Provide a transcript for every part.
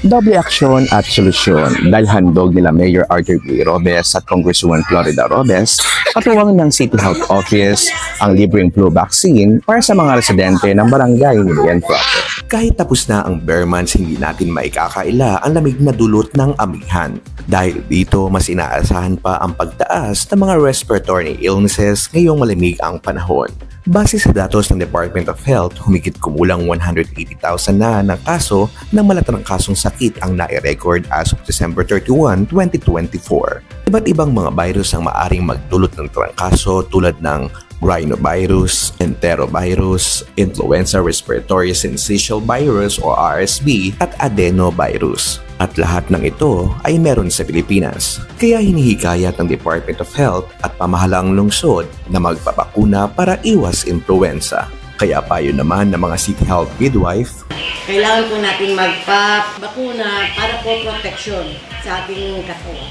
Doble aksyon at solusyon dahil handog nila Mayor Arthur B. Robes at Congresswoman Florida Robes, katuwang ng City Health Office ang libreng flu vaccine para sa mga residente ng barangay Milian proper. Kahit tapos na ang bare months, hindi natin maikakaila ang lamig na dulot ng amihan. Dahil dito, mas inaasahan pa ang pagtaas ng mga respiratory illnesses ngayong malamig ang panahon. Base sa datos ng Department of Health, humigit kumulang 180,000 na ng kaso ng malatrangkasong sakit ang nai-record as of December 31, 2024. Iba't ibang mga virus ang maaring magdulot ng trangkaso tulad ng rhinovirus, enterovirus, influenza respiratory syncytial virus o RSV at adenovirus. At lahat ng ito ay meron sa Pilipinas. Kaya hinihikayat ng Department of Health at pamahalaang lungsod na magpapakuna para iwas influenza. Kaya payo naman ng mga City Health midwife, kailangan po natin magpabakuna para po protection sa ating katawan.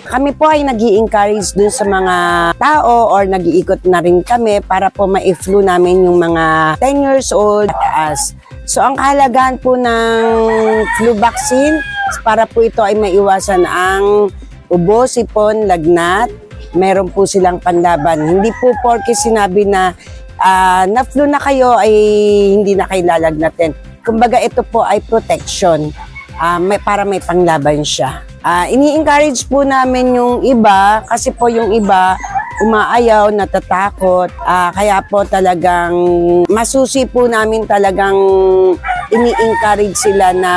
Kami po ay nag-i-encourage dun sa mga tao or nag-iikot na rin kami para po ma-flu namin yung mga 10 years old as. So ang kahalagahan po ng flu vaccine para po ito ay maiwasan ang ubo, sipon, lagnat. Meron po silang panlaban. Hindi po porke sinabi na na-flu na kayo ay hindi na kayo lalagnatin. Kumbaga ito po ay protection para may panglaban siya. Ini-encourage po namin yung iba kasi po yung iba umaayaw, natatakot. Kaya po talagang masusi po namin talagang ini-encourage sila na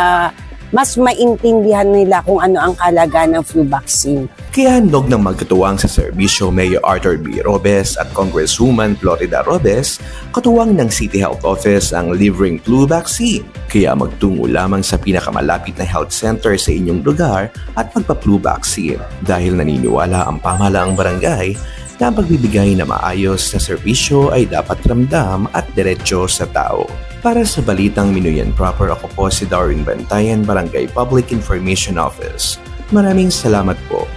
mas maintindihan nila kung ano ang kalagayan ng flu vaccine. Kaya handog ng magkatuwang sa serbisyo Mayor Arthur B. Robes at Congresswoman Florida Robes, katuwang ng City Health Office ang libreng flu vaccine. Kaya magtungo lamang sa pinakamalapit na health center sa inyong lugar at magpa-flu vaccine dahil naniniwala ang pamahalaang barangay na ang pagbibigay na maayos na serbisyo ay dapat ramdam at diretso sa tao. Para sa Balitang Minuyan Proper, ako po si Darwin Bantayan, Barangay Public Information Office. Maraming salamat po.